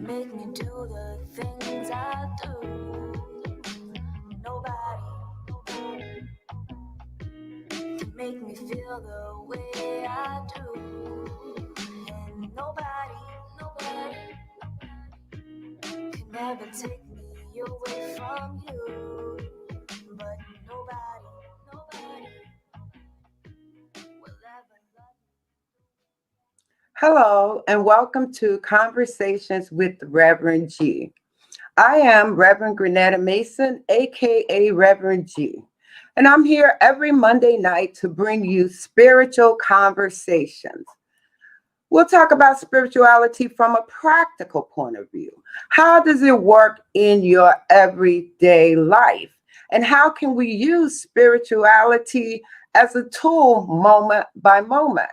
make me do the things I do. Nobody can make me feel the way I do. And nobody can ever take me away from you. But nobody will ever love you. Hello, and welcome to Conversations with Reverend G. I am Reverend Grenetta Mason, aka Reverend G, and I'm here every Monday night to bring you spiritual conversations. We'll talk about spirituality from a practical point of view. How does it work in your everyday life? And how can we use spirituality as a tool moment by moment?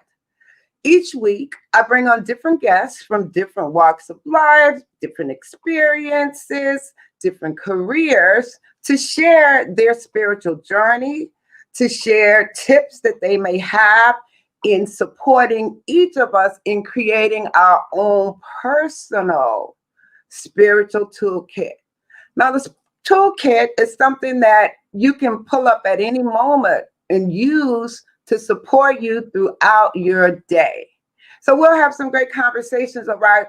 Each week, I bring on different guests from different walks of life, different experiences, different careers to share their spiritual journey, to share tips that they may have in supporting each of us in creating our own personal spiritual toolkit. Now, this toolkit is something that you can pull up at any moment and use to support you throughout your day. So we'll have some great conversations around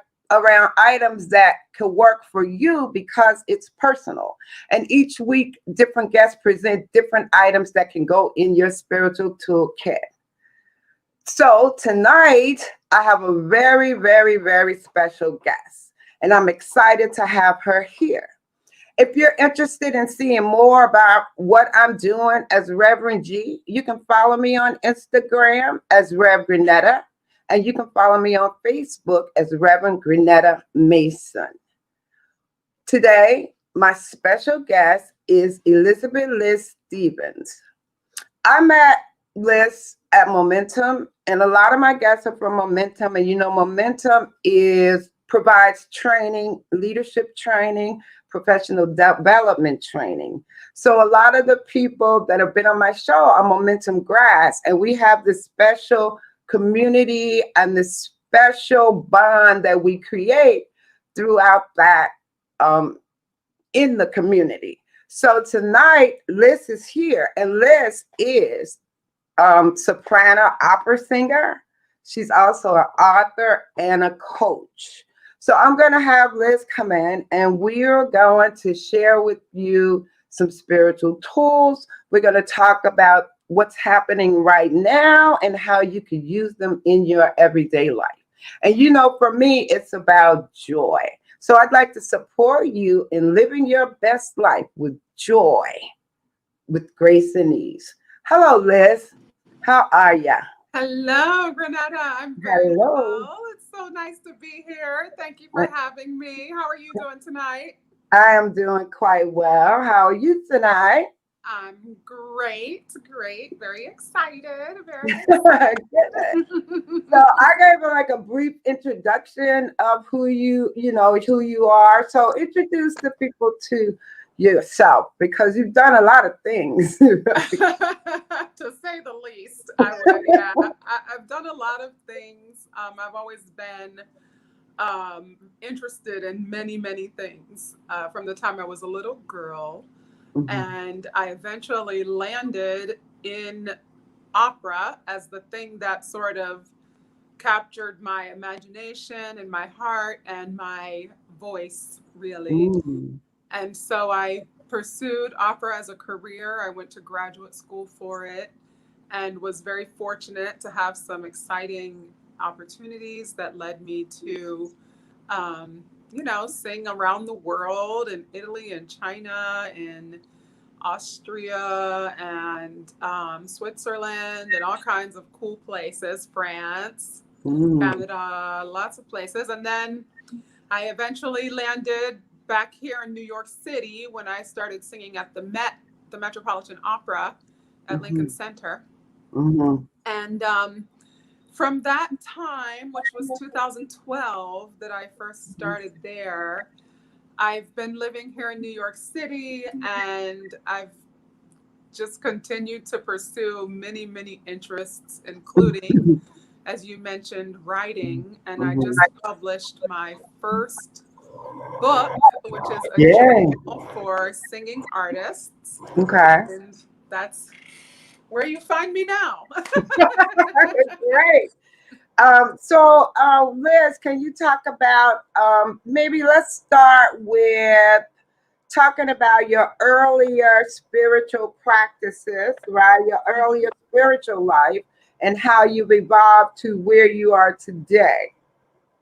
items that could work for you because it's personal. And each week, different guests present different items that can go in your spiritual toolkit. So tonight, I have a very, very, very special guest, and I'm excited to have her here. If you're interested in seeing more about what I'm doing as Reverend G, you can follow me on Instagram as Rev Grenetta, and you can follow me on Facebook as Reverend Grenetta Mason. Today, my special guest is Elizabeth Lis Stevens. I met Lis at Momentum, and a lot of my guests are from Momentum, and Momentum provides training, leadership training, professional development training. So a lot of the people that have been on my show are Momentum grads, and we have this special community and this special bond that we create throughout that in the community. So tonight, Lis is here, and Lis is soprano opera singer. She's also an author and a coach. So I'm going to have Lis come in, and we're going to share with you some spiritual tools. We're going to talk about what's happening right now and how you can use them in your everyday life. And for me, it's about joy. So I'd like to support you in living your best life with joy, with grace and ease. Hello, Lis. How are ya? Hello, Grenetta. I'm very Hello. well. It's so nice to be here. Thank you for having me. How are you doing tonight? I am doing quite well. How are you tonight? I'm great, great. Very excited. Very Good. excited. So I gave like a brief introduction of who you are. So introduce the people to yourself because you've done a lot of things. To say the least, I would. Yeah, I've done a lot of things. I've always been interested in many, many things from the time I was a little girl. Mhm. And I eventually landed in opera as the thing that sort of captured my imagination and my heart and my voice, really. Mm. And so I pursued opera as a career. I went to graduate school for it and was very fortunate to have some exciting opportunities that led me to, sing around the world in Italy and China and Austria and Switzerland and all kinds of cool places, France, Mm. Canada, lots of places. And then I eventually landed back here in New York City when I started singing at the Met, the Metropolitan Opera at Lincoln Mhm. Center. Mhm. And from that time, which was 2012, that I first started there, I've been living here in New York City and I've just continued to pursue many, many interests, including, as you mentioned, writing. And I Mhm. just published my first book, which is a Yeah. journal for singing artists. Okay. And that's where you find me now. Great. Liz, can you talk about maybe let's start with talking about your earlier spiritual practices, right? Your earlier spiritual life and how you've evolved to where you are today.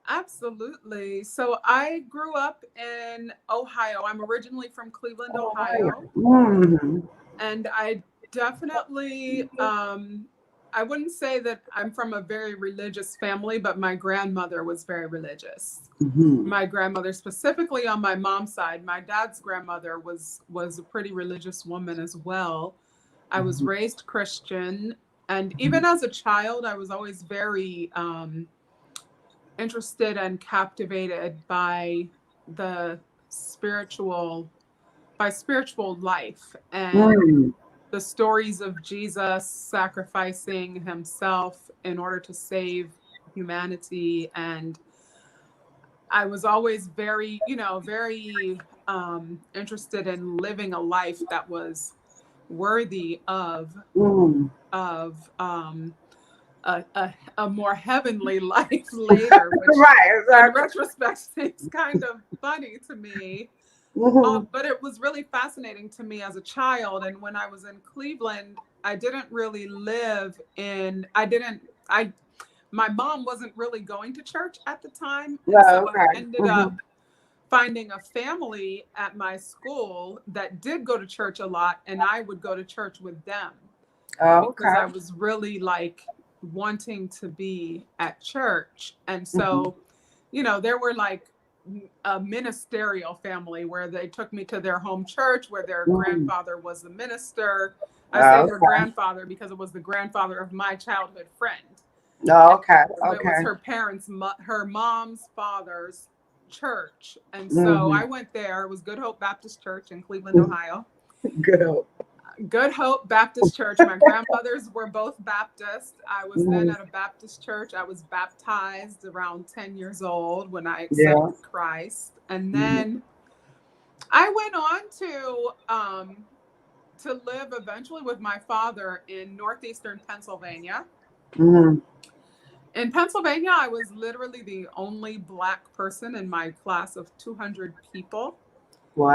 Absolutely. So I grew up in Ohio. I'm originally from Cleveland, Oh, Ohio. mm-hmm. And I definitely, I wouldn't say that I'm from a very religious family, but my grandmother was very religious. Mm-hmm. My grandmother, specifically on my mom's side, my dad's grandmother was a pretty religious woman as well. I was raised Christian, and even as a child, I was always very interested and captivated by the spiritual spiritual life and Mm-hmm. the stories of Jesus sacrificing himself in order to save humanity. And I was always very, very interested in living a life that was worthy Mm-hmm. of a more heavenly life later, which Right, in exactly. retrospect seems kind of funny to me. Mm-hmm. But it was really fascinating to me as a child. And when I was in Cleveland, I didn't really live in, I didn't, I, my mom wasn't really going to church at the time. And so Well, I okay. ended Mm-hmm. up finding a family at my school that did go to church a lot. And I would go to church with them Oh, because I okay. was really like wanting to be at church. And Mm-hmm. so, there were like a ministerial family where they took me to their home church where their Mm-hmm. grandfather was the minister. I say Oh, their okay. grandfather because it was the grandfather of my childhood friend. Oh, And okay. so it was Okay. her parents, her mom's father's church. And so Mm-hmm. I went there. It was Good Hope Baptist Church in Cleveland, Ohio. Good. Hope. Good Hope Baptist Church. My grandmothers were both Baptist. I was then Mm-hmm. at a Baptist church. I was baptized around 10 years old when I Yeah. accepted Christ. And Mm-hmm. then I went on to live eventually with my father in northeastern Pennsylvania. Mm-hmm. In Pennsylvania, I was literally the only Black person in my class of 200 people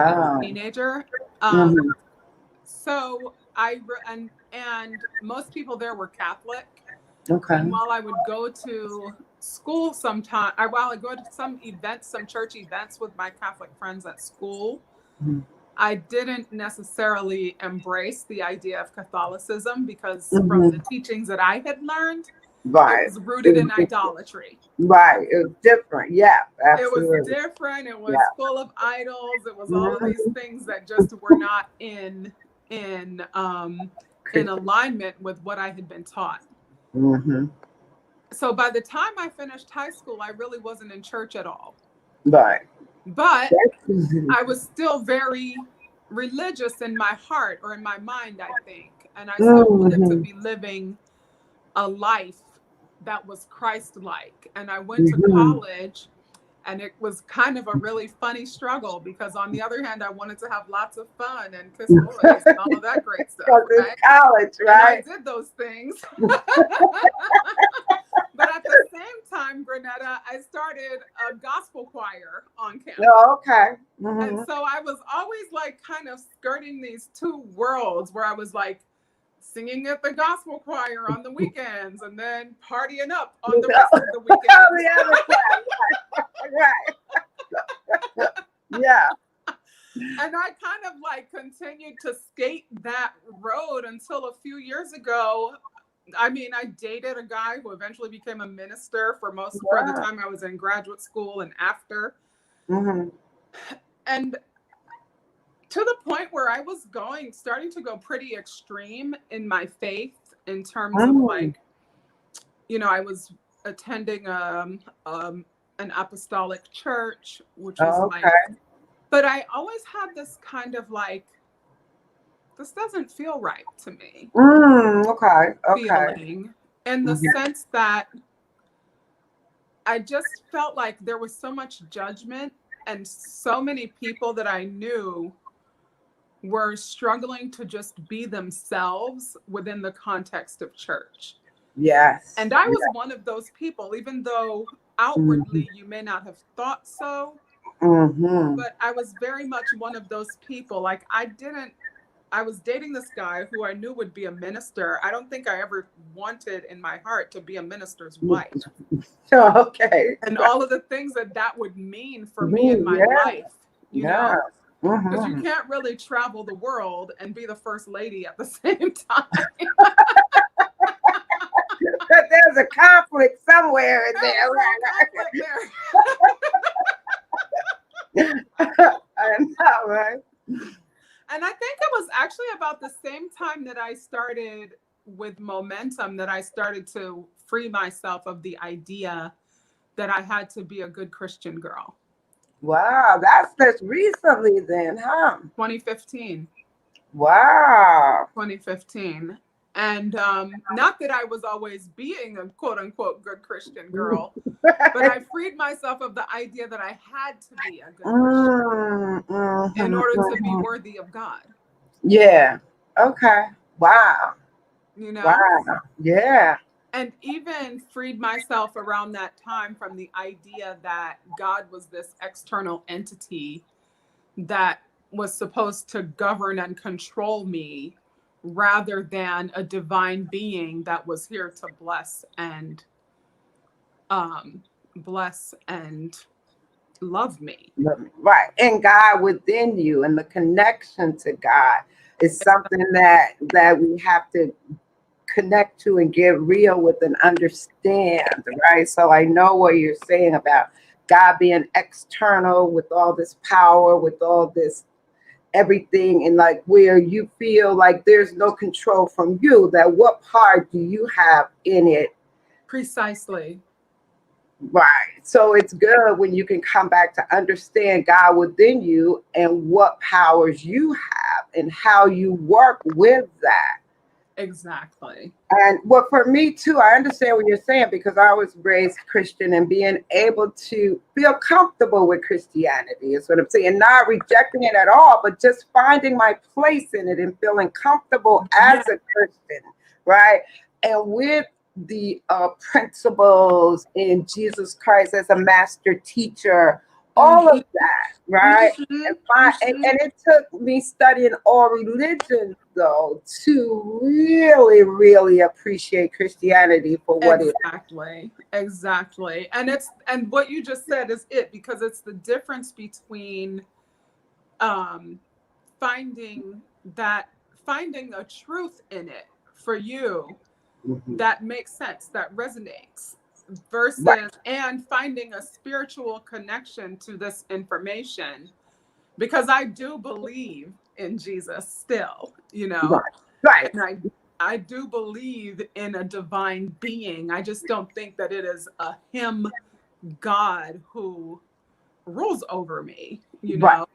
as a Wow. teenager. Um, Mm-hmm. so and most people there were Catholic. And Okay. while I would go to school sometime, while I go to some events, some church events with my Catholic friends at school, Mm-hmm. I didn't necessarily embrace the idea of Catholicism because from the Mm-hmm. teachings that I had learned, it Right. was rooted It in was, idolatry. right. It was different. Yeah, It was absolutely. different. It Yeah. was full of idols. It was all of these Mm-hmm. things that just were not in in alignment with what I had been taught. Mm-hmm. So by the time I finished high school, I really wasn't in church at all. Right. But Mm-hmm. I was still very religious in my heart or in my mind, I think. And I still wanted to Mm-hmm. be living a life that was Christ like. And I went to Mm-hmm. college, and it was kind of a really funny struggle because, on the other hand, I wanted to have lots of fun and kiss boys and all of that great stuff, Because it's right? college, And I right? did those things. But at the same time, Grenetta, I started a gospel choir on campus. Oh, okay. And Mm-hmm. so I was always like kind of skirting these two worlds where I was like singing at the gospel choir on the weekends and then partying up on the rest of the weekends. The other side, right. Yeah. And I kind of like continued to skate that road until a few years ago. I mean, I dated a guy who eventually became a minister for the Wow. time I was in graduate school and after. Mm-hmm. And to the point where I was starting to go pretty extreme in my faith in terms of Mm. like, I was attending an apostolic church, which was Oh, like, okay. but I always had this kind of like, this doesn't feel right to me Okay. Okay. feeling, in the Mm-hmm. sense that I just felt like there was so much judgment and so many people that I knew were struggling to just be themselves within the context of church. Yes. And I was one of those people, even though Mhm. outwardly you may not have thought so, Mhm. but I was very much one of those people. Like, I was dating this guy who I knew would be a minister. I don't think I ever wanted in my heart to be a minister's wife. So, okay. And all of the things that that would mean for me in Mhm. my Yeah. life, you Yeah. know? Because you Mhm. can't really travel the world and be the first lady at the same time. But there's a conflict somewhere in There's a little conflict there. I know, right? And I think it was actually about the same time that I started with momentum that I started to free myself of the idea that I had to be a good Christian girl. Wow, that's just recently then, huh? 2015. Wow. 2015. And not that I was always being a quote unquote good Christian girl, but I freed myself of the idea that I had to be a good Christian in order to be Mhm. worthy of God, Yeah. Okay. Wow. you know? Wow. Yeah. And even freed myself around that time from the idea that God was this external entity that was supposed to govern and control me rather than a divine being that was here to um bless and love me. Right. And God within you and the connection to God is something that we have to connect to and get real with and understand, right? So I know what you're saying about God being external with all this power, with all this everything, and like where you feel like there's no control from you, that what part do you have in it? Precisely. Right. So it's good when you can come back to understand God within you and what powers you have and how you work with that. Exactly. And well, for me too, I understand what you're saying because I was raised Christian and being able to feel comfortable with Christianity is what I'm saying. Not rejecting it at all, but just finding my place in it and feeling comfortable Yeah. as a Christian, right? And with the principles in Jesus Christ as a master teacher, all of Mm-hmm. that, right? Mm-hmm. And it took me studying all religions though to really appreciate Christianity for what it Exactly. Exactly. And what you just said is it, because it's the difference between um finding that finding a truth in it for you is. Mhm. that makes sense, that resonates, Right, versus and finding a spiritual connection to this information, because I do believe in Jesus still, right, right. and I do believe in a divine being. I just don't think that it is a him God who rules over me. Right.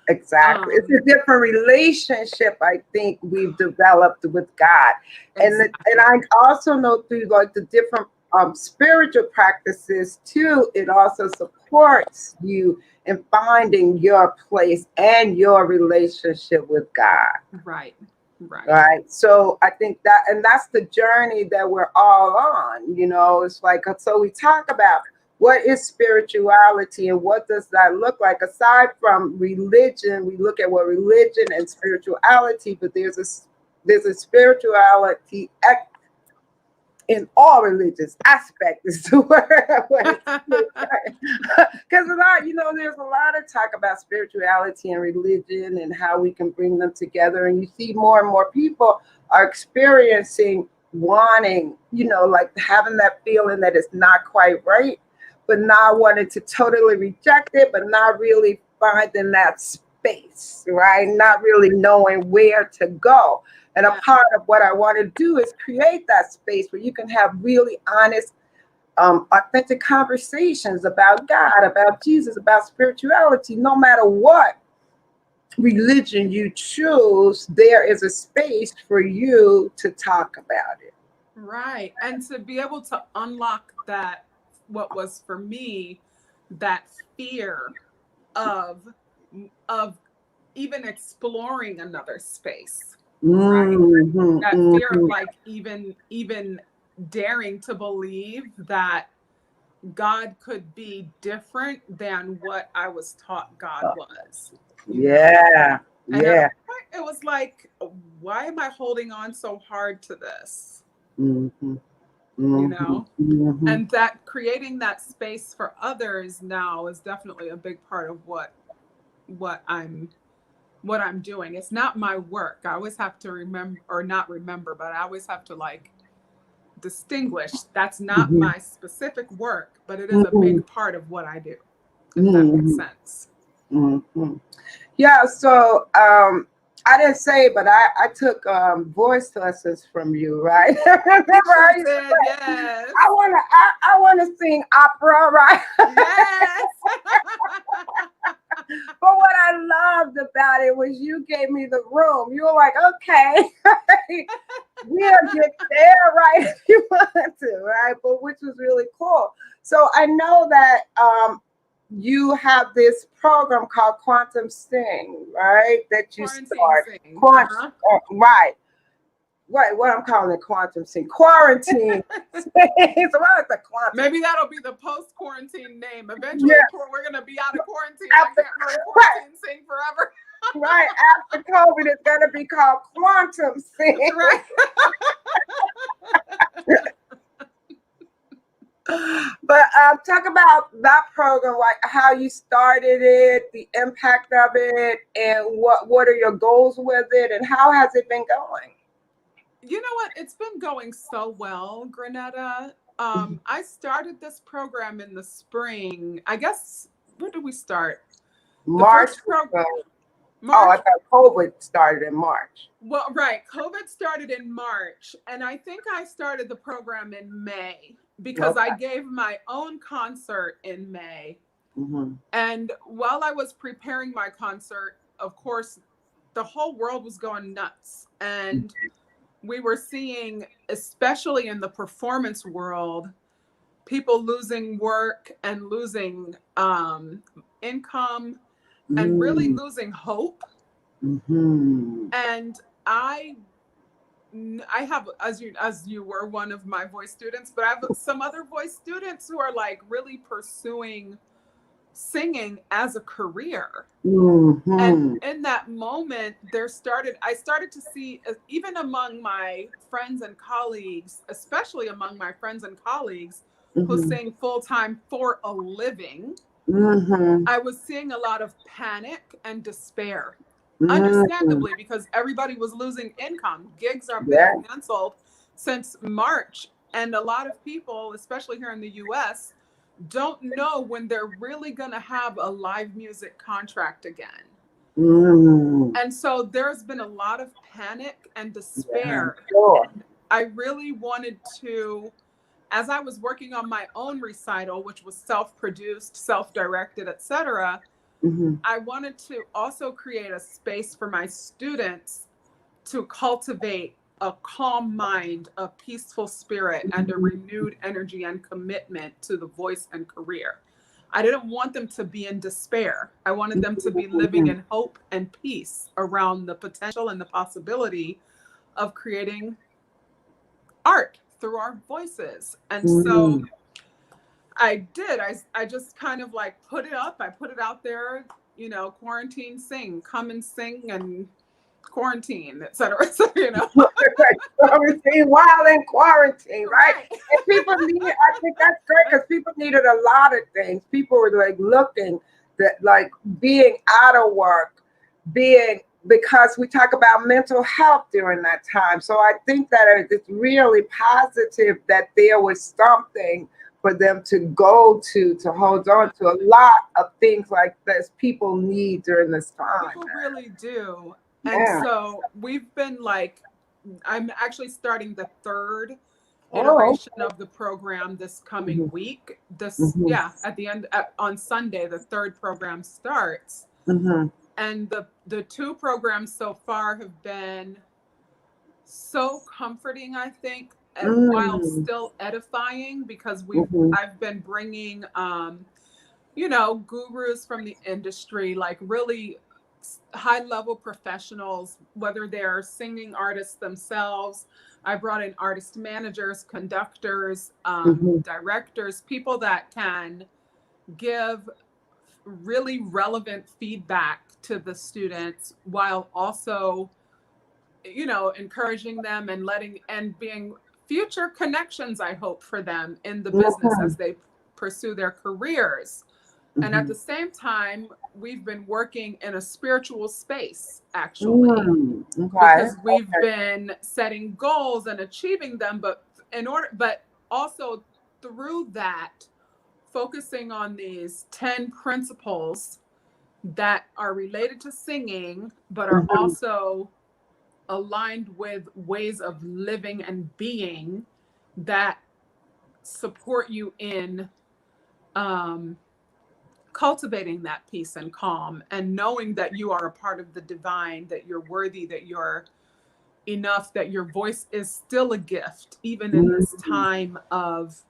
Exactly. It's Um a different relationship I think we've developed with God. And exactly. I also know through like the different spiritual practices too, it also supports you in finding your place and your relationship with God. Right. Right. Right. So I think that, and that's the journey that we're all on. It's like, so we talk about what is spirituality and what does that look like aside from religion. We look at what religion and spirituality, but there's a spirituality in all religious aspect is the word what it's because a lot there's a lot of talk about spirituality and religion and how we can bring them together, and you see more and more people are experiencing wanting like having that feeling that it's not quite right, but not wanting to totally reject it, but not really finding that space, right? Not really knowing where to go. And a Yeah. part of what I want to do is create that space where you can have really honest, authentic conversations about God, about Jesus, about spirituality. No matter what religion you choose, there is a space for you to talk about it. Right. And to be able to unlock that, what was for me, that fear of of even exploring another space, right? Mm-hmm, That fear of mm-hmm. like even daring to believe that God could be different than what I was taught God was, you know? Yeah, And at a yeah. point it was like, why am I holding on so hard to this? Mm-hmm, You mm-hmm, know? mm-hmm. And that creating that space for others now is definitely a big part of what I'm what I'm doing. It's not my work. I always have to remember, or not remember, but I always have to like distinguish that's not Mm-hmm. my specific work, but it is a Mm-hmm. big part of what I do, if that makes Mm-hmm. sense. Mm-hmm. Yeah, so I didn't say, but I took voice lessons from you, right? Remember, You sure I used to did, say, yes. I wanna sing opera, right? Yes. But what I loved about it was you gave me the room. You were like, okay, we'll get there, right? If you want to, right? But which was really cool. So I know that you have this program called Quantum Sing, right? That you Quarantine start. sing. Quant, Uh-huh. right. Right, what I'm calling it quantum sing. Quarantine. So what is the quantum? Maybe that'll be the post-quarantine name. Eventually, Yeah, we're going to be out of quarantine. I after can't run right, quarantine sing forever. right after COVID, it's gonna be called quantum sing. Right. But talk about that program, like how you started it, the impact of it, and what are your goals with it, and how has it been going? You know what? It's been going so well, Granetta. I started this program in the spring. I guess, where did we start? The March. first pro Oh, I March. thought COVID started in March. Well, right. COVID started in March, and I think I started the program in May because I Okay. gave my own concert in May. Mm-hmm. And while I was preparing my concert, of course, the whole world was going nuts. And we were seeing, especially in the performance world, people losing work and losing income and really Mm-hmm. losing hope. Mm-hmm. And I I have, as you were one of my voice students, but I have some other voice students who are like really pursuing singing as a career. And Mm-hmm. in that moment, I started to see, even among my friends and colleagues, especially among my friends and colleagues who Mm-hmm. sing full time for a living, Mm-hmm. I was seeing a lot of panic and despair. Mm-hmm. Understandably, because everybody was losing income. Gigs have been Yeah. canceled since March. And a lot of people, especially here in the US, don't know when they're really going to have a live music contract again. Mm-hmm. And so there's been a lot of panic and Yeah. despair. Sure. And I really wanted to, as I was working on my own recital, which was self-produced, self-directed, etc., Mm-hmm. I wanted to also create a space for my students to cultivate a calm mind, a peaceful spirit, and a renewed energy and commitment to the voice and career. I didn't want them to be in despair. I wanted them to be living Mm-hmm. in hope and peace around the potential and the possibility of creating art through our voices. And so Mm-hmm. I did. I just kind of like put it up. I put it out there, quarantine sing, come and sing and quarantine, et cetera. So, Quarantine, while in quarantine, right? right. And people needed, I think that's great because people needed a lot of things. People were like looking that like being out of work, being because we talk about mental health during that time. So I think that it's really positive that there was something for them to go to hold on to. A lot of things like this people need during this time. People really do. And Yeah. so we've been like, I'm actually starting the third Oh. iteration of the program this coming Mhm, week. mhm, At the end, on Sunday, the third program starts. mhm, And the two programs so far have been so comforting, I think, while mm, still edifying, because mhm, I've been bringing gurus from the industry, like really high level professionals, whether they're singing artists themselves. I brought in artist managers, conductors, Mm-hmm. directors, people that can give really relevant feedback to the students while also, encouraging them and being future connections, I hope, for them in the business Mm-hmm. as they pursue their careers. And at Mm-hmm. the same time, we've been working in a spiritual space, actually, Mm, okay. because we've been setting goals and achieving them, but also through that, focusing on these 10 principles that are related to singing, but are Mm-hmm. also aligned with ways of living and being that support you in um, cultivating that peace and calm, and knowing that you are a part of the divine, that you're worthy, that you're enough, that your voice is still a gift, even in this Mm-hmm. time of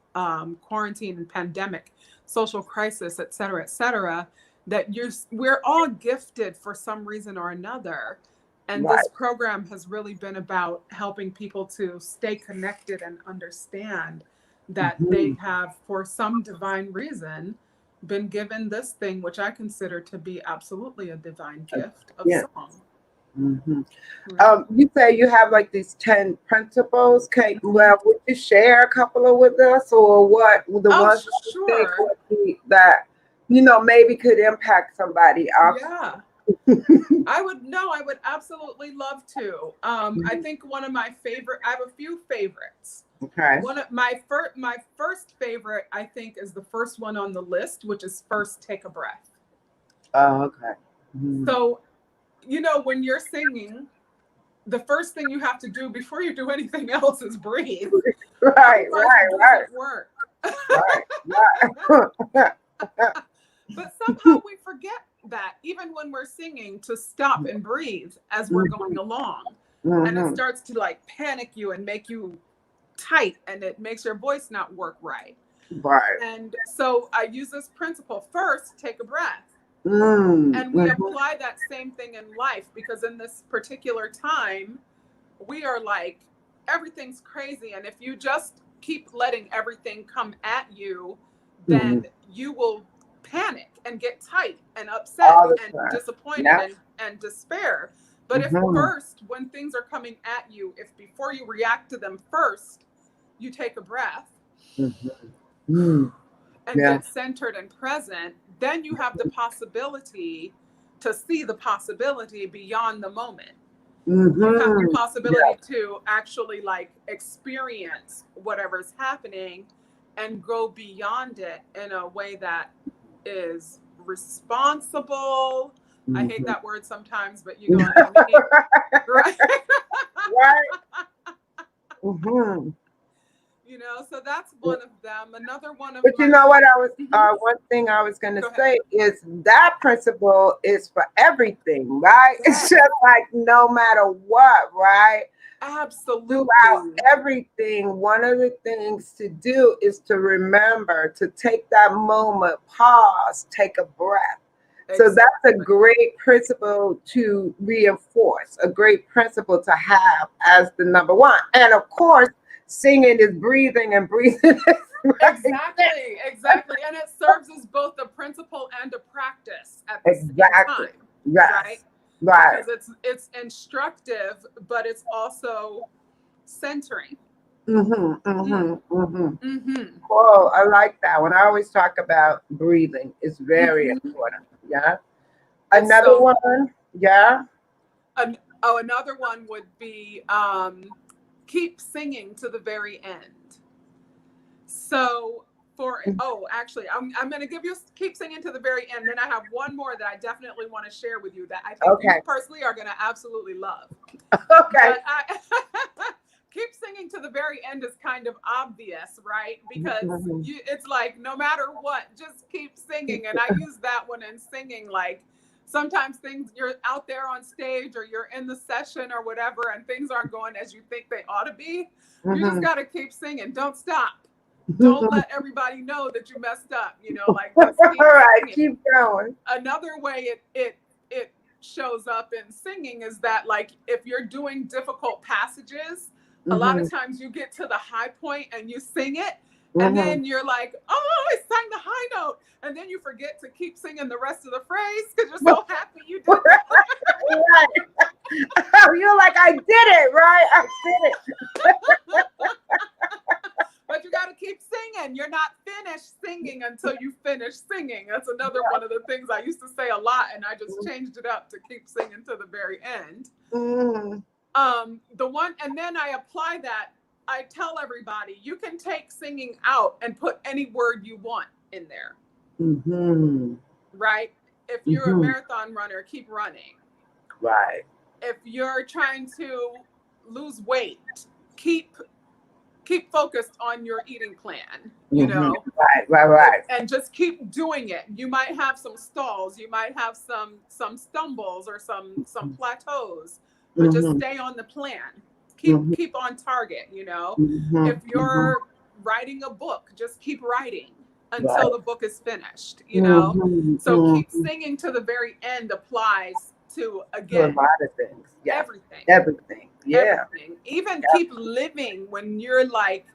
quarantine and pandemic, social crisis, et cetera, that we're all gifted for some reason or another. And Right. this program has really been about helping people to stay connected and understand that Mm-hmm. they have, for some divine reason, been given this thing, which I consider to be absolutely a divine gift of Yeah. song. Mm-hmm. Right. You say you have like these 10 principles. Okay, Mhm. well, would you share a couple of with us, or what the Oh, ones that you think sure. would be that, maybe could impact somebody else? Yeah. I would absolutely love to. I think one of my favorite, I have a few favorites. Okay. One of my first favorite, I think, is the first one on the list, which is first take a breath. Oh, okay. Mhm. So, when you're singing, the first thing you have to do before you do anything else is breathe. Right, Otherwise, it right, right, doesn't work. right, right. But somehow we forget that even when we're singing, to stop and breathe as we're going Mhm, along. And it mhm. starts to like panic you and make you tight, and it makes your voice not work right. Right. And so I use this principle: first, take a breath. Mm, And we mhm, apply that same thing in life, because in this particular time, we are like, everything's crazy. And if you just keep letting everything come at you, mhm. then you will panic and get tight and upset All the and time. disappointed Yeah. and despair. But if Mhm, first, when things are coming at you, if before you react to them first, you take a breath mhm, mm. and Yeah. get centered and present, then you have the possibility to see the possibility beyond the moment. You have the Mhm. Yeah. possibility to actually like experience whatever's happening and go beyond it in a way that is responsible. I hate Mhm. that word sometimes, but you know what I mean, right? Right. Mhm. So that's one of them. Another one of But you my know what I was, Mhm. one thing I was going to Go ahead. say is that principle is for everything, right? It's Yes, just like no matter what, right? Throughout absolutely. everything, one of the things to do is to remember to take that moment, pause, take a breath. So that's a Exactly. great principle to reinforce, a great principle to have as the number one. And of course, singing is breathing, and breathing is right. Exactly, exactly. And it serves as both a principle and a practice at the same Exactly. time, right? Yes. Right. Because it's instructive, but it's also centering. Mhm. Mm, Mhm. Mhm. mm-hmm. Oh, I like that one. I always talk about breathing. It's very Mm-hmm. important. Yeah. It's Another so one. Yeah. another one would be keep singing to the very end. So actually, I'm going to give you keep singing to the very end. Then I have one more that I definitely want to share with you that I think you Okay. personally are going to absolutely love. Okay. But I keep singing to the very end is kind of obvious, right? Because Mhm. it's like no matter what, just keep singing. And I use that one in singing, like sometimes things, you're out there on stage or you're in the session or whatever, and things aren't going as you think they ought to be. You just Mhm. got to keep singing. Don't stop. Don't let everybody know that you messed up, like just All keep right, singing. keep going. Another way it shows up in singing is that, like, if you're doing difficult passages, a lot Mm-hmm. of times you get to the high point and you sing it, and Mm-hmm. then you're like, oh, I sang the high note, and then you forget to keep singing the rest of the phrase because you're so happy you did that. Right. You're like, I did it, right? I did it. But you got to keep singing. You're not finished singing until you finish singing. That's another one of the things I used to say a lot, and I just changed it up to keep singing to the very end. Mm-hmm. The one, and then I apply that. I tell everybody you can take singing out and put any word you want in there. Mm-hmm. Right? If you're a Mm-hmm. marathon runner, keep running. Right. If you're trying to lose weight, keep focused on your eating plan, Mm-hmm. Right. and just keep doing it. You might have some stalls, you might have some stumbles or some plateaus, but just Mm-hmm. stay on the plan. Mm-hmm. Keep on target. Mm-hmm. If you're writing a book, just keep writing Right. until the book is finished. Mm-hmm. So keep Mm-hmm. singing to the very end applies to, To a again, lot of things. Yeah. everything. Everything. Yeah. Everything. Even keep living when you're like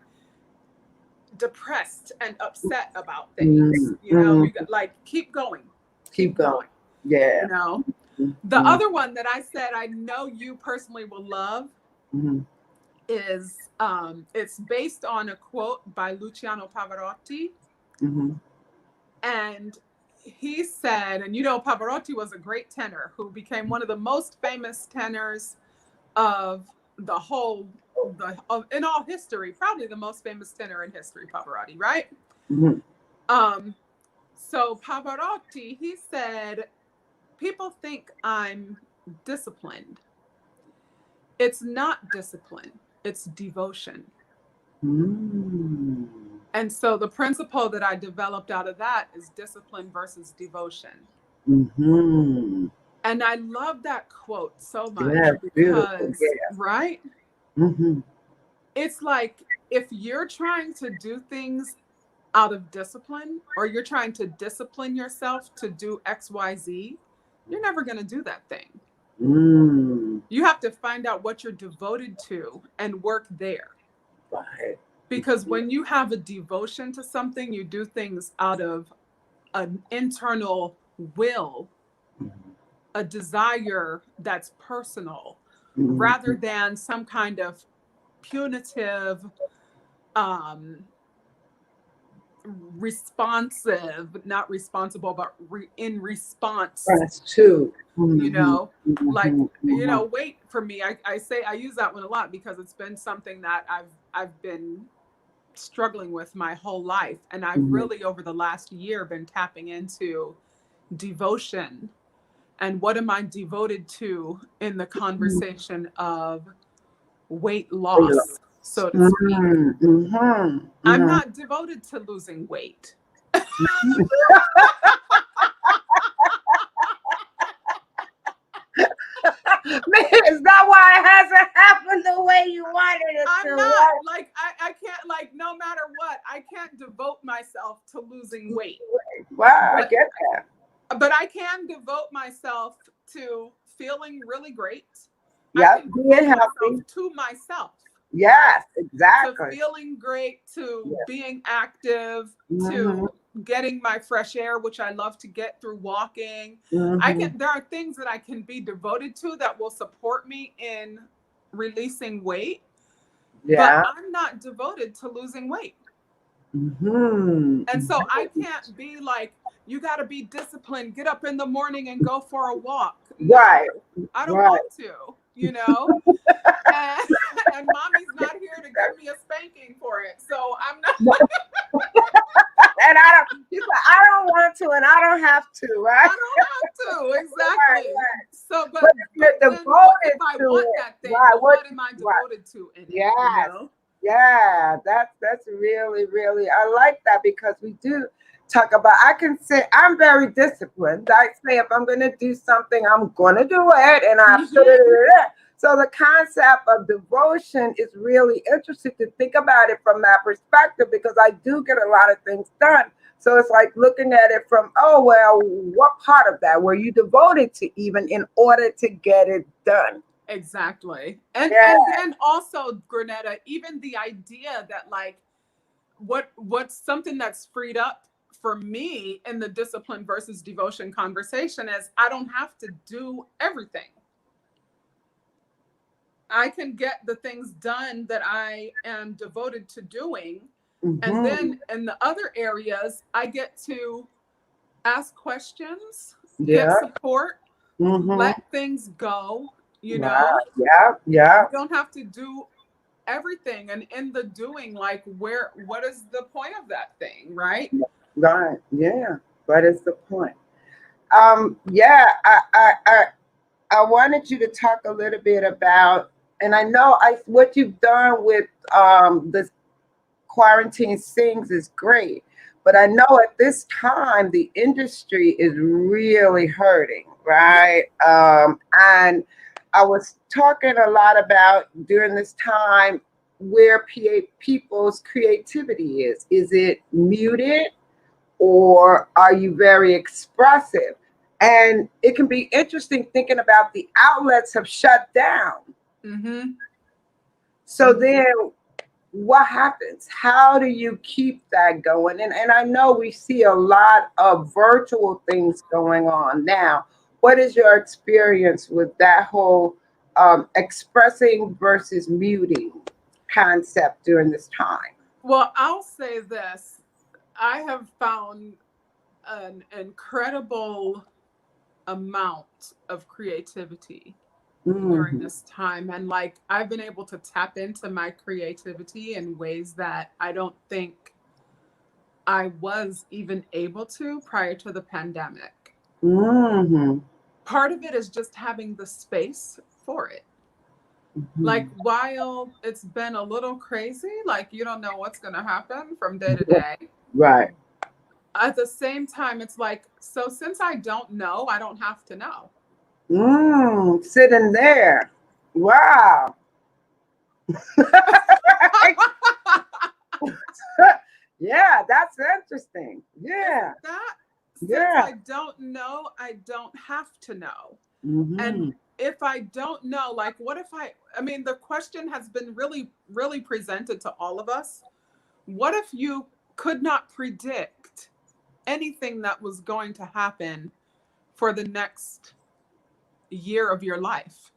depressed and upset about things. Mm-hmm. You got, like, keep going. Keep going. Yeah. The Mm-hmm. other one that I said I know you personally will love Mm-hmm. is it's based on a quote by Luciano Pavarotti. Mm-hmm. And he said, and Pavarotti was a great tenor who became one of the most famous tenors of the whole in all history, probably the most famous tenor in history, Pavarotti, right? Mm-hmm. So Pavarotti, he said, people think I'm disciplined. It's not discipline, it's devotion. Mm-hmm. And so the principle that I developed out of that is discipline versus devotion. Mm-hmm. And I love that quote so much Yeah, beautiful. because, Yeah. right? Mm-hmm. It's like, if you're trying to do things out of discipline, or you're trying to discipline yourself to do XYZ, you're never going to do that thing. Mm. You have to find out what you're devoted to and work there. Right. Because when you have a devotion to something, you do things out of an internal will, a desire that's personal, rather than some kind of punitive, responsive, not responsible, but in response. That's true. Like, weight for me, I say I use that one a lot because it's been something that I've been struggling with my whole life. And I've really, over the last year, been tapping into devotion. And what am I devoted to in the conversation of weight loss, so to speak? I'm not devoted to losing weight. Is that why it hasn't happened the way you wanted it to? I'm not. Like, I can't, like, no matter what, I can't devote myself to losing weight. Wow, I get that. But I can devote myself to feeling really great. Yeah, being healthy. To myself. Yes, exactly. To feeling great, to being active, to getting my fresh air, which I love to get through walking. There are things that I can be devoted to that will support me in releasing weight. Yeah. But I'm not devoted to losing weight. And so I can't be like, you got to be disciplined, get up in the morning and go for a walk. No, right. I don't want to, and mommy's not here to give me a spanking for it. So I'm not. And I don't want to, and I don't have to, right? I don't have to, exactly. Right. So, but you're devoted if I to want it, that thing, right? What am I devoted to in yes. it? Yeah, that's really, really, I like that, because we do talk about, I can say I'm very disciplined. I say if I'm going to do something, I'm going to do it, and I put it in there. So the concept of devotion is really interesting to think about it from that perspective, because I do get a lot of things done. So it's like looking at it from, oh, well, what part of that were you devoted to even in order to get it done? Exactly. And Yeah. then also, Granetta, even the idea that like what's something that's freed up for me in the discipline versus devotion conversation is I don't have to do everything. I can get the things done that I am devoted to doing. And then in the other areas, I get to ask questions, get Yeah. support, let things go, you Wow. know. Yeah. Yeah. You don't have to do everything. And in the doing, like what is the point of that thing, right? Right. Yeah. What is the point? Yeah. I wanted you to talk a little bit about, and I know what you've done with the quarantine sings is great, but I know at this time the industry is really hurting, right? And I was talking a lot about during this time where people's creativity is. Is it muted, or are you very expressive? And it can be interesting thinking about the outlets have shut down. Mm-hmm. So then what happens? How do you keep that going? And I know we see a lot of virtual things going on now. What is your experience with that whole expressing versus muting concept during this time? Well, I'll say this. I have found an incredible amount of creativity during Hmm. this time. And like, I've been able to tap into my creativity in ways that I don't think I was even able to prior to the pandemic. Hmm. Part of it is just having the space for it. Hmm. Like, while it's been a little crazy, like, you don't know what's going to happen from day to day. Right. At the same time, it's like, so since I don't know, I don't have to know. Sitting there. Wow. Yeah, that's interesting. Yeah. Isn't that? Since Yeah. I don't know, I don't have to know. And Hmm. if I don't know, like, what if I mean, the question has been really, really presented to all of us. What if you could not predict anything that was going to happen for the next year of your life?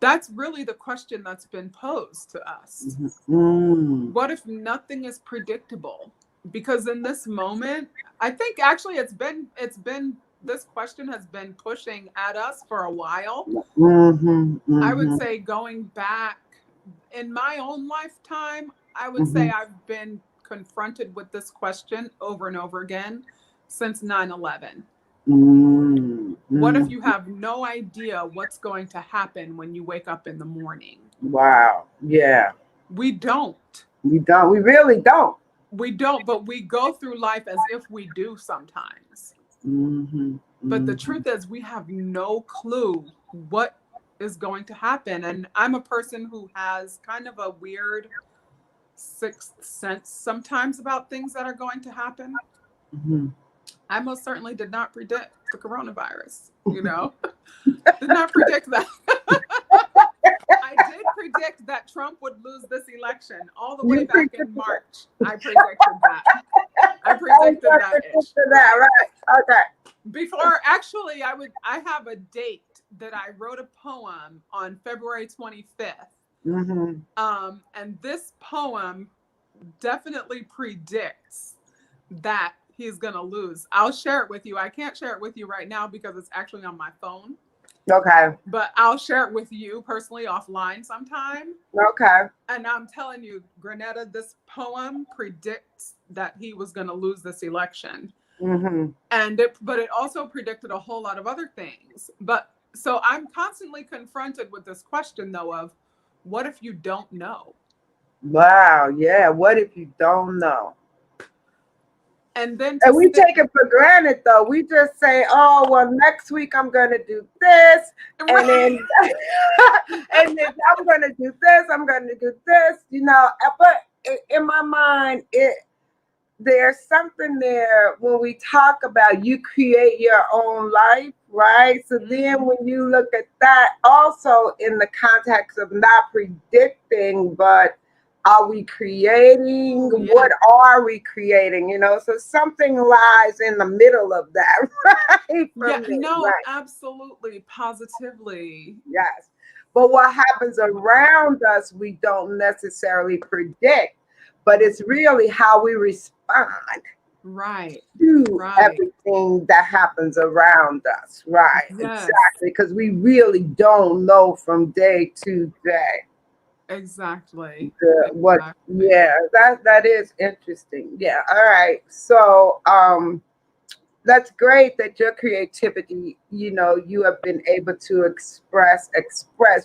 That's really the question that's been posed to us. Mm. What if nothing is predictable? Because in this moment, I think actually it's been this question has been pushing at us for a while. Mm-hmm. I would Mm-hmm. say going back in my own lifetime, I would say Mm-hmm. I've been confronted with this question over and over again since 9/11. What if Mm-hmm. you have no idea what's going to happen when you wake up in the morning? Wow. Yeah. We don't. We don't. We really don't. We don't, but we go through life as if we do sometimes. Mm-hmm. But the Mm-hmm. truth is, we have no clue what is going to happen. And I'm a person who has kind of a weird sixth sense sometimes about things that are going to happen. Mm-hmm. I most certainly did not predict the coronavirus, did not predict that. I did predict that Trump would lose this election all the way You back predicted in that. March. I predicted that. I Oh, predicted you that ish, predicted that, right? right? Okay. Before, actually, I have a date that I wrote a poem on February 25th. Mm-hmm. And this poem definitely predicts that he's going to lose. I'll share it with you. I can't share it with you right now because it's actually on my phone, Okay. but I'll share it with you personally offline sometime. Okay. And I'm telling you, Granetta, this poem predicts that he was going to lose this election. Mm-hmm. But it also predicted a whole lot of other things. But so I'm constantly confronted with this question, though, of what if you don't know? Wow. Yeah. What if you don't know? And then to And we sit take it for granted, though. We just say, "Oh, well, next week I'm going to do this, and right. then, and then I'm going to do this. I'm going to do this." But in my mind, there's something there when we talk about you create your own life, right? So then when you look at that also in the context of not predicting, but are we creating? Oh yeah. What are we creating? So something lies in the middle of that, right? For Yeah, me, no, right? absolutely, positively. Yes. But what happens around us, we don't necessarily predict, but it's really how we respond Right. to Right. everything that happens around us. Right, Yes, exactly. Because we really don't know from day to day. exactly. What Exactly. Yeah, that is interesting. Yeah. All right. So that's great that your creativity, you have been able to express.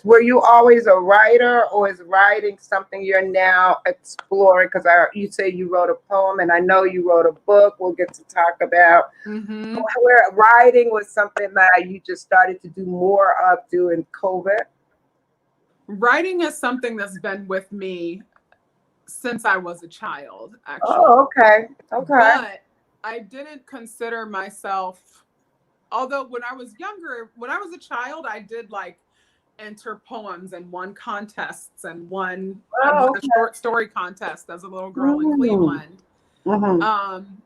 Were you always a writer, or is writing something you're now exploring? Because you say you wrote a poem, and I know you wrote a book we'll get to talk about. Hmm. Where writing was something that you just started to do more of during COVID. Writing is something that's been with me since I was a child, actually. Oh, okay. Okay. But I didn't consider myself, although when I was younger, when I was a child, I did like enter poems and won contests and I won Oh, a okay. short story contest as a little girl in Mm-hmm. Cleveland. Mm-hmm. Um,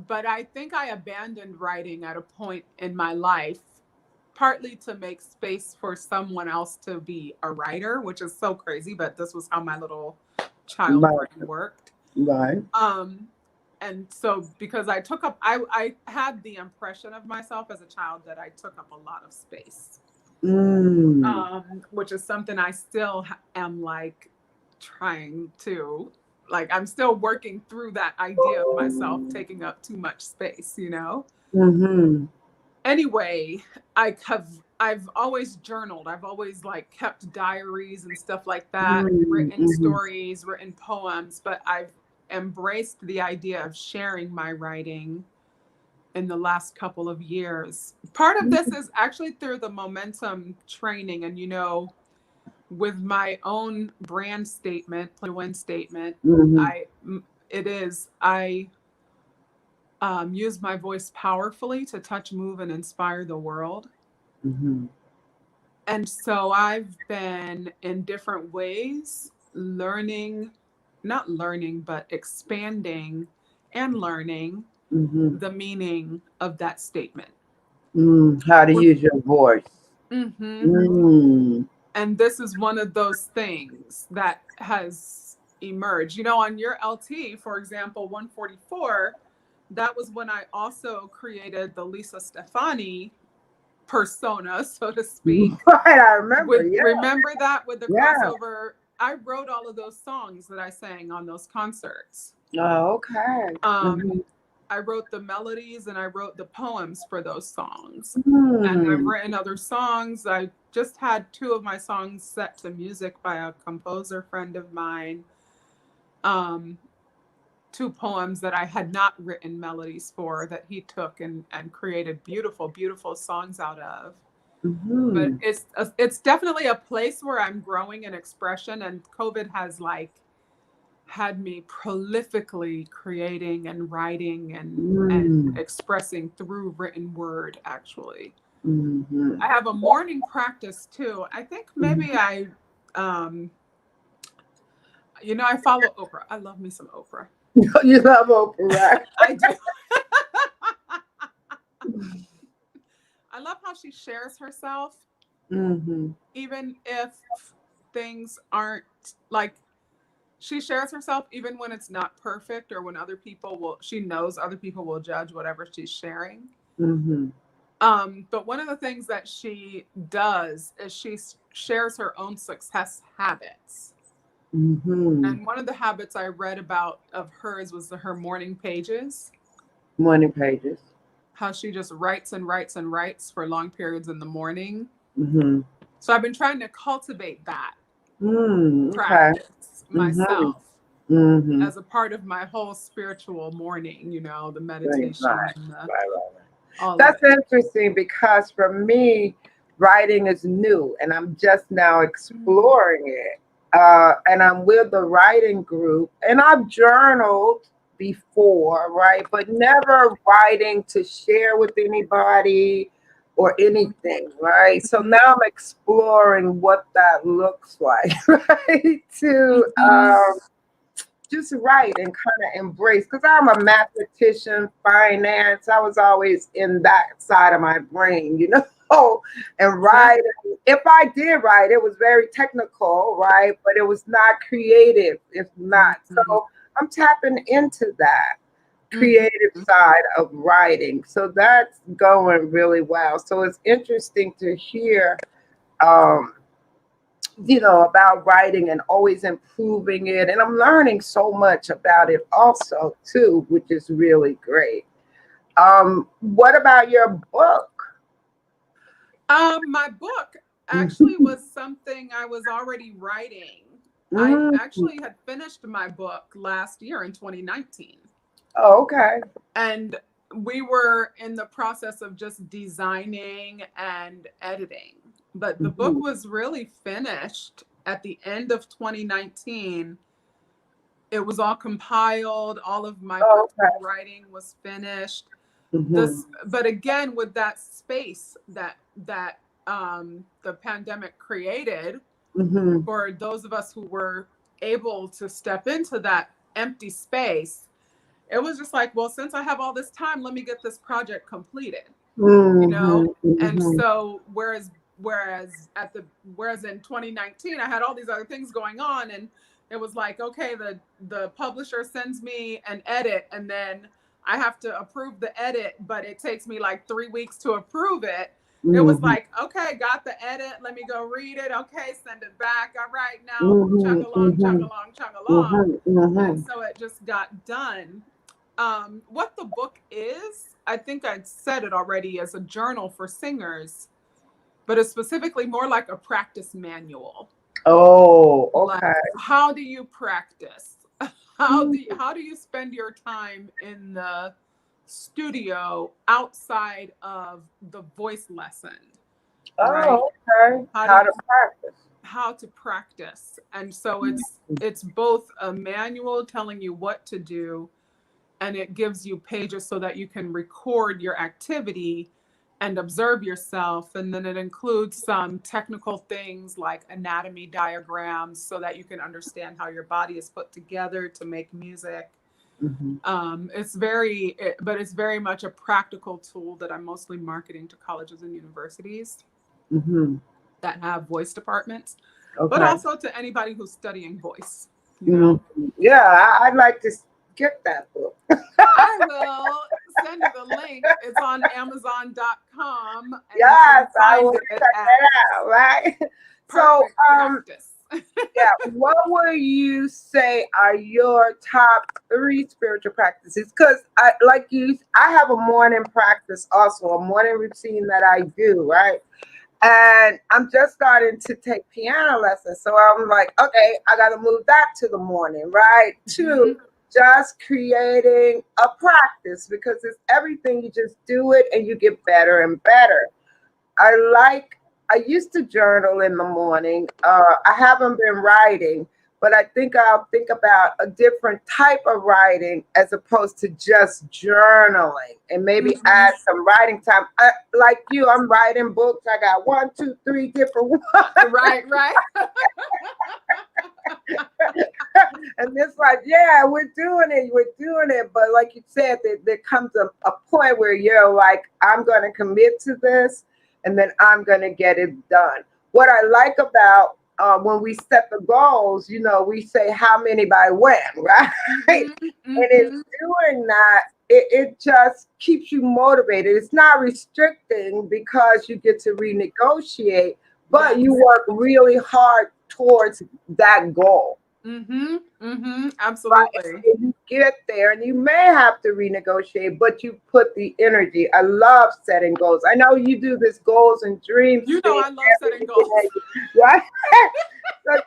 but I think I abandoned writing at a point in my life, partly to make space for someone else to be a writer, which is so crazy, but this was how my little child Right. brain worked. Right. Um, and so because I had the impression of myself as a child that I took up a lot of space, Mm. which is something I still am like trying to, like, I'm still working through that idea of myself taking up too much space, you know? Mm-hmm. Anyway, I've always journaled. I've always like kept diaries and stuff like that, written Mm-hmm. stories, written poems, but I've embraced the idea of sharing my writing in the last couple of years. Part of this is actually through the momentum training, and with my own brand statement, play to win statement, Mm-hmm. I it is I use my voice powerfully to touch, move, and inspire the world. Mm-hmm. And so I've been in different ways learning, not learning, but expanding and learning Mm-hmm. the meaning of that statement. How to use your voice. Mm-hmm. Mm. And this is one of those things that has emerged. On your LT, for example, 144, that was when I also created the Lisa Stefani persona, so to speak. Right, I remember. With Yeah, remember that with the yeah. crossover, I wrote all of those songs that I sang on those concerts. Oh, okay. Mm-hmm. Um, I wrote the melodies and I wrote the poems for those songs. And I've Mm. written other songs. I just had two of my songs set to music by a composer friend of mine. Um, two poems that I had not written melodies for that he took and created beautiful, beautiful songs out of. But Mm-hmm. it's definitely a place where I'm growing in expression, and COVID has like had me prolifically creating and writing and Mm. expressing through written word. Actually, Mm-hmm. I have a morning practice too. I think maybe um I follow Oprah. I love me some Oprah. You love Oprah, I do. I love how she shares herself, right? Mm-hmm. even if things aren't like, she shares herself even when it's not perfect, or when she knows other people will judge whatever she's sharing. Mm-hmm. But one of the things that she does is she shares her own success habits. Mm-hmm. And one of the habits I read about of hers was her morning pages, Morning pages. how she just writes and writes and writes for long periods in the morning. Mm-hmm. So I've been trying to cultivate that Okay. practice Mm-hmm. myself. Mm-hmm. as a part of my whole spiritual morning, the Right, meditation right, and right. all of That's it. interesting because for me, writing is new and I'm just now Mm, exploring it. And I'm with the writing group and I've journaled before, right? But never writing to share with anybody or anything, right? So now I'm exploring what that looks like, right? To mhm, just write and kind of embrace because I'm a mathematician, finance. I was always in that side of my brain, and yeah. writing. If I did write, it was very technical, right? But it was not creative, if not. Mhm, So I'm tapping into that mhm, creative side of writing. So that's going really well. So it's interesting to hear. Um, about writing and always improving it. And I'm learning so much about it also, too, which is really great. What about your book? my book actually was something I was already writing. I Mm. actually had finished my book last year in 2019. Oh, okay. And we were in the process of just designing and editing. But the book Mhm. was really finished at the end of 2019. It was all compiled, all of my Oh, personal okay. writing was finished. Hmm. This, but again, with that space that the pandemic created Hmm. for those of us who were able to step into that empty space, it was just like, well, since I have all this time, let me get this project completed, you Hmm. know? And Hmm. so whereas in 2019 I had all these other things going on, and it was like, okay, the publisher sends me an edit and then I have to approve the edit, but it takes me like 3 weeks to approve it. It was Hmm. like, okay, got the edit, let me go read it, okay, send it back, all right, now chug Hmm. along, chug Hmm. along, chug along. Hmm. Hmm. And so it just got done. What the book is, I think I said it already, as a journal for singers, but it's specifically more like a practice manual. Oh, Like, okay. how do you practice? How do you spend your time in the studio outside of the voice lesson, right? Oh, okay. How do How you to practice. how to practice? And so it's both a manual telling you what to do, and it gives you pages so that you can record your activity and observe yourself. And then it includes some technical things like anatomy diagrams so that you can understand how your body is put together to make music. Hmm. But it's very much a practical tool that I'm mostly marketing to colleges and universities Hmm. that have voice departments, but Okay. also to anybody who's studying voice, you Mhm. know. Yeah, I'd like to get that book. I will send you the link. It's on Amazon.com, and you can Yes, I find will it check at that out, right? So, Perfect Practice. yeah, what would you say are your top three spiritual practices? Because I have a morning practice also, a morning routine that I do, right? And I'm just starting to take piano lessons. So I'm like, okay, I got to move that to the morning, right? Two, Mhm. just creating a practice because it's everything. You just do it and you get better and better. I used to journal in the morning. I haven't been writing, but I think I'll think about a different type of writing as opposed to just journaling and maybe Mhm. add some writing time. Like you, I'm writing books. I got one, two, three different ones. Right, right. And it's like, yeah, we're doing it. But like you said, there comes a point where you're like, I'm going to commit to this and then I'm going to get it done. What I like about when we set the goals, we say how many by when, right? And Mhm. in Mhm. doing that, it just keeps you motivated. It's not restricting because you get to renegotiate, but you Yes. work really hard towards that goal. Mhm. Mhm. Right. Absolutely. And you get there and you may have to renegotiate, but you put the energy. I love setting goals. I know you do this goals and dreams You know thing I love every setting goals. day, right? So,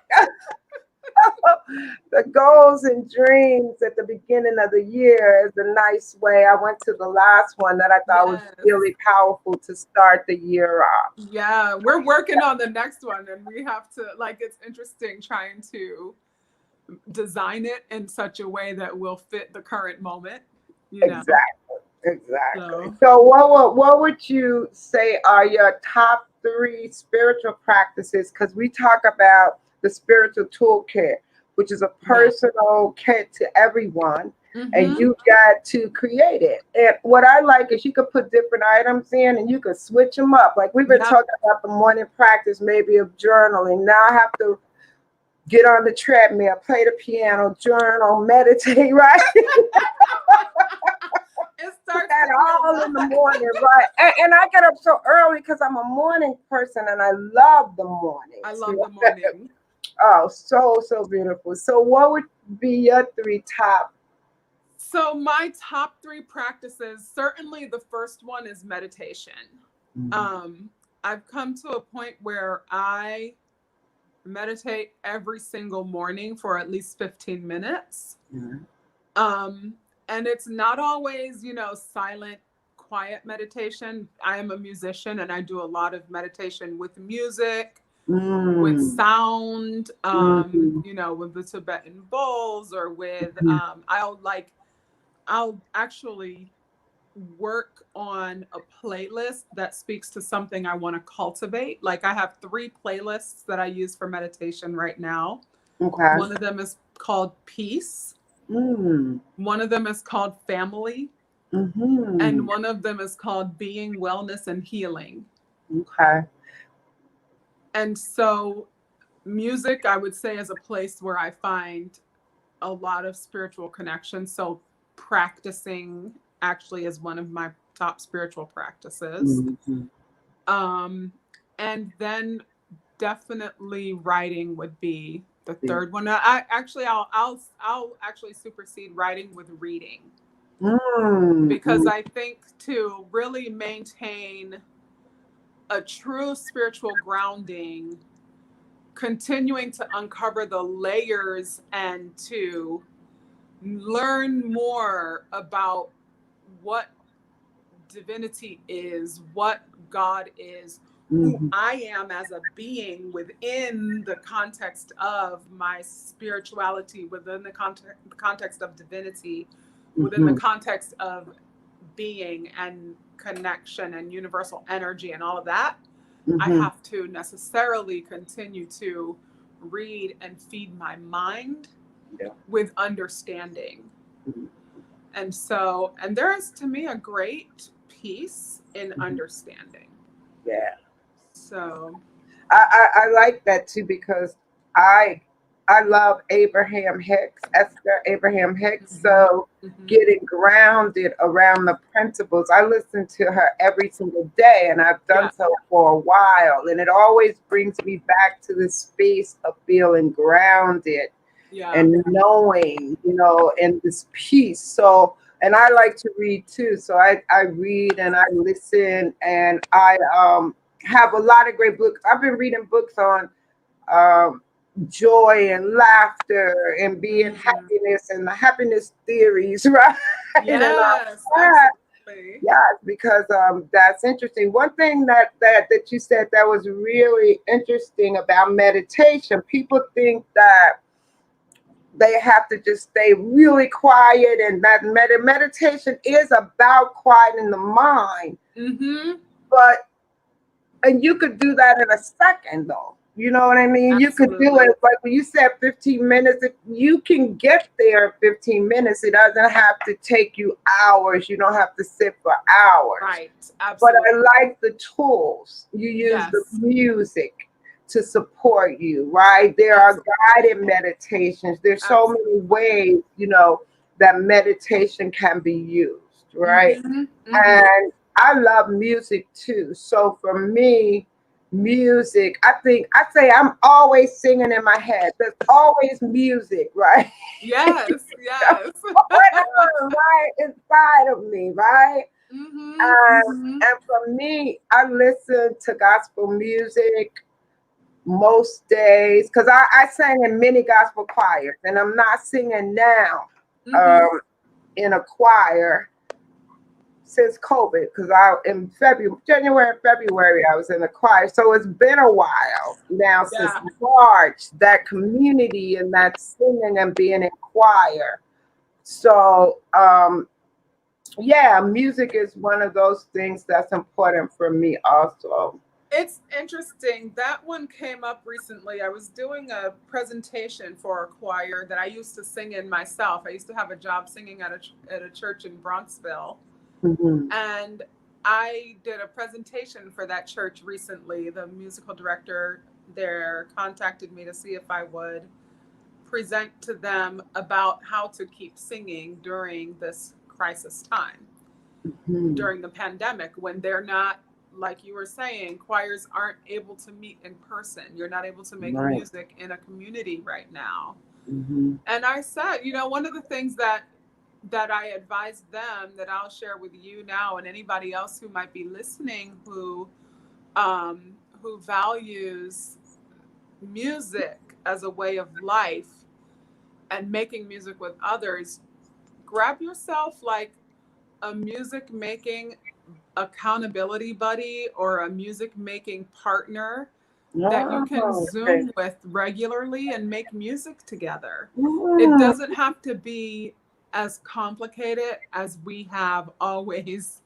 The goals and dreams at the beginning of the year is a nice way. I went to the last one that I thought was Yes. really powerful to start the year off. Yeah, we're working on the next one, and we have to, like, it's interesting trying to design it in such a way that will fit the current moment, you know. Exactly. Exactly. So, So, what would you say are your top three spiritual practices? Because we talk about the spiritual toolkit, which is a yeah. personal kit to everyone, and Mm-hmm. you got to create it. And what I like is you could put different items in, and you could switch them up. Like we've been Yep. talking about the morning practice, maybe of journaling. Now I have to get on the treadmill, play the piano, journal, meditate, right? It Put starts that to feel all in the that. morning, right? And I get up so early because I'm a morning person and I love the I mornings. love the morning. Oh, so beautiful. So, what would be your three top? So, my top three practices, certainly the first one is meditation. Um, I've come to a point where I meditate every single morning for at least 15 minutes. Mhm. Um, and it's not always, silent, quiet meditation. I am a musician and I do a lot of meditation with music, with Mm, sound, mhm, with the Tibetan bowls or with, mhm, I'll actually work on a playlist that speaks to something I want to cultivate. Like I have three playlists that I use for meditation right now. okay. One of them is called Peace. Mm, One of them is called Family. And mhm, one of them is called Being, Wellness, and Healing. okay. And so, music, I would say, is a place where I find a lot of spiritual connection. So, practicing actually is one of my top spiritual practices. Mhm, Um, and then definitely writing would be the yeah. third one. I'll actually supersede writing with reading because Mm, I think to really maintain a true spiritual grounding, continuing to uncover the layers and to learn more about what divinity is, what God is, who mhm, I am as a being within the context of my spirituality, within the context of divinity, within the mhm, context of being and connection and universal energy and all of that. I mhm, have to necessarily continue to read and feed my mind yeah. with understanding. Mhm, And there is to me a great peace in mhm, understanding. yeah. So, I like that too because I I love Abraham Hicks, Esther Abraham Hicks. mhm, So mhm, getting grounded around the principles, I listen to her every single day, and I've yeah, done so for a while, and it always brings me back to the space of feeling grounded yeah, and knowing, and this peace. So, and I like to read too. So I read and I listen and I have a lot of great books. I've been reading books on um, joy and laughter and being mm, happiness and the happiness theories, right? And all yes, that. absolutely. Yes, because that's interesting. One thing that you said that was really interesting about meditation, people think that they have to just stay really quiet and that meditation is about quieting the mind, Mm-hmm. but and you could do that in a second though, you know what I mean? You could do Absolutely. it like when you said 15 minutes, if you can get there in 15 minutes, it doesn't have to take you hours, you don't have to sit for hours. Right. But Absolutely. I like the tools. You use the Yes. music to support you, right? There are Absolutely. guided meditations. There's so many Absolutely. ways, that meditation can be used, right? Mm-hmm. Mm-hmm. And I love music too. So for me, music, I say I'm always singing in my head. There's always music, right? Yes. Yes. Right inside of me, right? Mm-hmm. Mm-hmm. And for me, I listen to gospel music. most days, because I sang in many gospel choirs, and I'm not singing now Mm-hmm. um, in a choir since COVID, because I in February, January and February, I was in a choir. So it's been a while now since Yeah. March, that community and that singing and being in choir. So yeah, music is one of those things that's important for me also. It's interesting. That one came up recently. I was doing a presentation for a choir that I used to sing in myself. I used to have a job singing at a church in Bronxville. Hmm. And I did a presentation for that church recently. The musical director there contacted me to see if I would present to them about how to keep singing during this crisis time, Hmm. during the pandemic, when they're not, like you were saying, choirs aren't able to meet in person. You're not able to make Right. music in a community right now. Hmm. And I said, one of the things that I advised them, that I'll share with you now and anybody else who might be listening, who values music as a way of life and making music with others, grab yourself like a music making accountability buddy or a music making partner that you can Oh, okay. Zoom with regularly and make music together. It Mm. doesn't have to be as complicated as we have always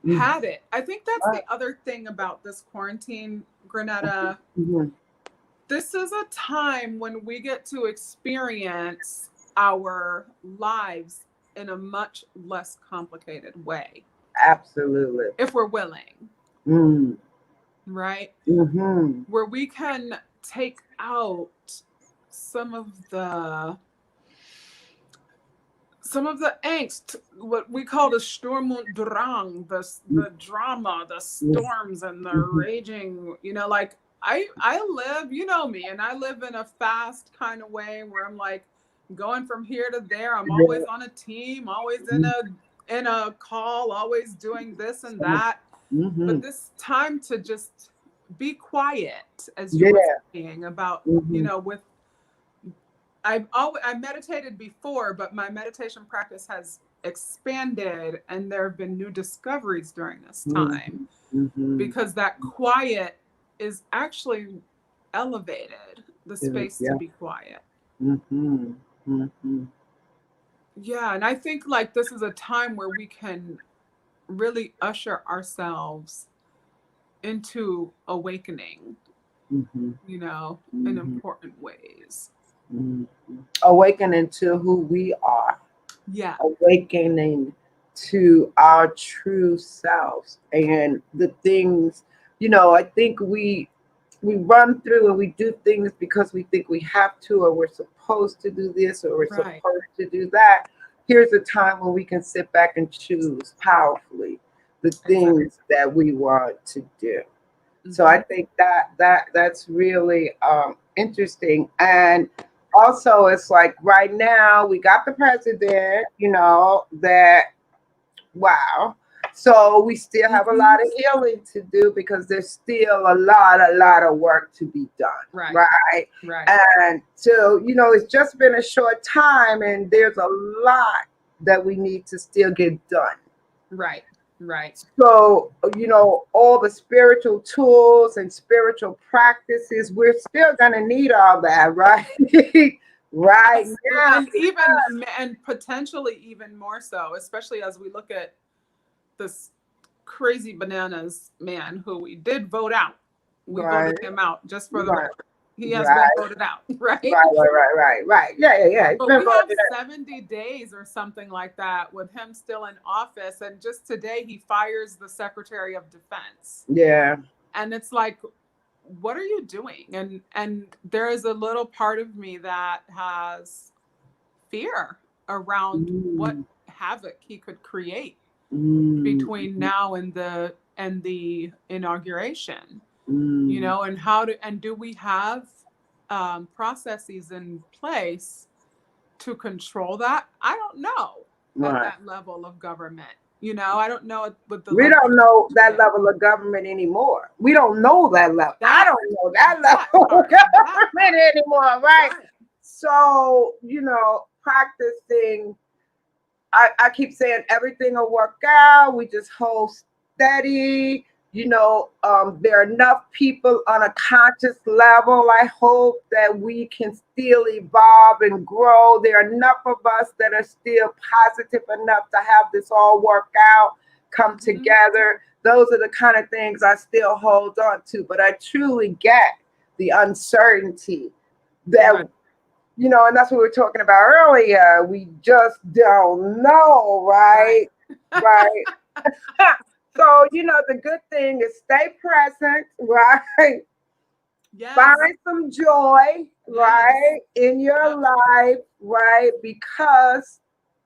Mhm. had it. I think that's the other thing about this quarantine, Granetta. Mhm. This is a time when we get to experience our lives in a much less complicated way, Absolutely. if we're willing, Mm. right? Mhm. Where we can take out some of the some of the angst, what we call the Sturm und Drang, the drama, the Mhm. storms and the Mhm. raging, like I live, you know me, and I live in a fast kind of way where I'm like going from here to there. I'm always Yeah. on a team, always Mhm. in a call, always doing this and that. But Mhm. this time to just be quiet, as you were Yeah. saying about, Mhm. with I meditated before, but my meditation practice has expanded, and there have been new discoveries during this time, Mhm. Mhm. because that quiet is actually elevated, the space to Yeah. be quiet. Mhm. Mhm. Yeah, and I think like this is a time where we can really usher ourselves into awakening, Mhm. in Mhm. important ways. Mhm. Awakening to who we are, Yeah, awakening to our true selves and the things, I think we run through and we do things because we think we have to, or we're supposed to do this, or we're right. supposed to do that. Here's a time when we can sit back and choose powerfully the Exactly. things that we want to do. So I Hmm. think that's really interesting. And also, it's like right now we got the president, that wow. So we still have a Hmm. lot of healing to do because there's still a lot of work to be done, Right. right? Right. And so, it's just been a short time and there's a lot that we need to still get done. Right. Right. So, all the spiritual tools and spiritual practices, we're still going to need all that, right? Right Yes, now, and even and potentially even more so, especially as we look at this crazy bananas man who we did vote out. We right, voted him out, just for the right, record. He has been right, voted out, right? right. Yeah, yeah, yeah. It's But been we have voted 70 days or something like that with him still in office. And just today, he fires the Secretary of Defense. out. Yeah. And it's like, what are you doing? And there is a little part of me that has fear around what Mm, havoc he could create mm, between now and the inauguration, mm. and do we have processes in place to control that? I don't know, at Right. that level of government. I don't know what the We level don't of know that is. level of government anymore. We don't know that level. I That don't know that that level of part, that government part, anymore, right? right? So, practicing, I keep saying everything will work out. We just hold steady. There are enough people on a conscious level. I hope that we can still evolve and grow. There are enough of us that are still positive enough to have this all work out, come Hmm. together. Those are the kind of things I still hold on to. But I truly get the uncertainty Right, that and that's what we were talking about earlier. We just don't know, right. right? Right. So, the good thing is stay present, right? Yes, Find some joy, yes. right, in your Yep. life, right? Because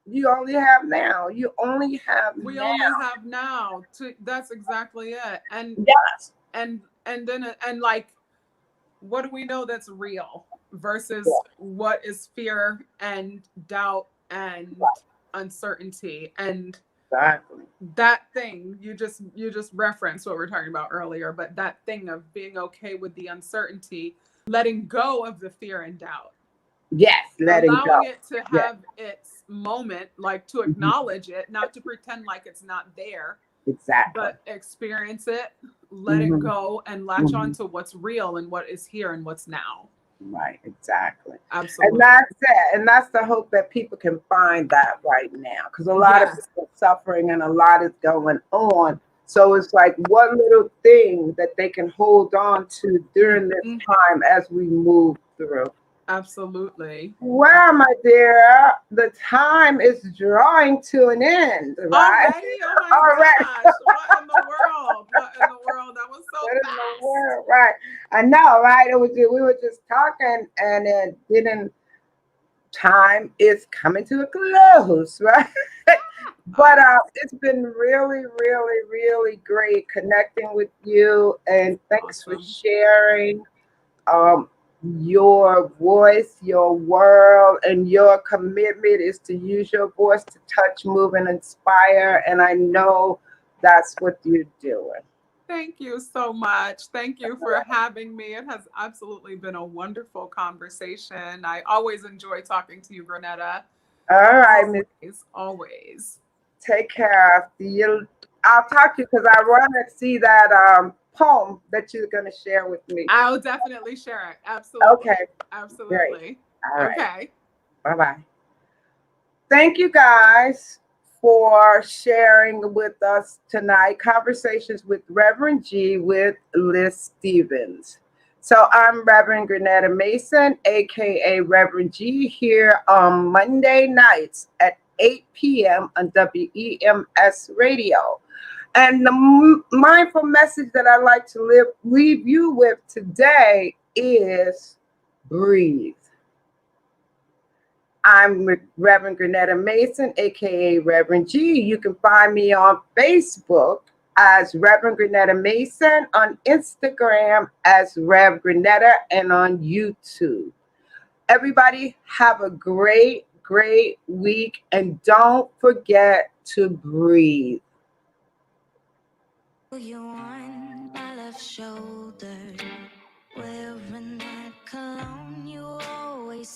you only have now. You only have We now. only have now to that's exactly it. Yes. And then and like what do we know that's real Yeah, versus what is fear and doubt and uncertainty and exactly. that thing you just referenced what we are talking about earlier, but that thing of being okay with the uncertainty, letting go of the fear and doubt, Yes, letting allowing go. it to Yes. have its moment, like to Mhm. acknowledge it, not to pretend like it's not there, Exactly. but experience it, let it Hmm. go, and latch on Hmm. to what's real and what is here and what's now. Right, exactly. And Absolutely. that's it. And that's the hope that people can find that right now. Because a lot of Yes. people are suffering and a lot is going on. So it's like one little thing that they can hold on to during this Mhm. time as we move through. Absolutely. Well, my dear, the time is drawing to an end, right? Already? Oh my Already. gosh. What in the world? What in the world? That was so What in the fast. world? Right. I know, right? We were just talking and it didn't time is coming to a close, right? But Almost. it's been really, really, really great connecting with you, and thanks for Awesome. sharing um, your voice, your world, and your commitment is to use your voice to touch, move, and inspire. And I know that's what you're doing. Thank you so much. Thank you for having me. It has absolutely been a wonderful conversation. I always enjoy talking to you, Granetta. All right, Miss. Always, always. Take care. I'll talk to you because I want to see that poem that you're going to share with me. I'll definitely share it. Okay, Absolutely. great. Absolutely. All right. Okay. Bye bye. Thank you guys for sharing with us tonight conversations with Reverend G with Lis Stevens. So I'm Reverend Grenetta Mason, aka Reverend G, here on Monday nights at 8 p.m. on WEMS Radio. And the mindful message that I'd like to leave you with today is breathe. I'm Reverend Grenetta Mason, aka Reverend G. You can find me on Facebook as Reverend Grenetta Mason, on Instagram as Rev Grenetta, and on YouTube. Everybody have a great, great week, and don't forget to breathe. You on my left shoulder, wearing that cologne you always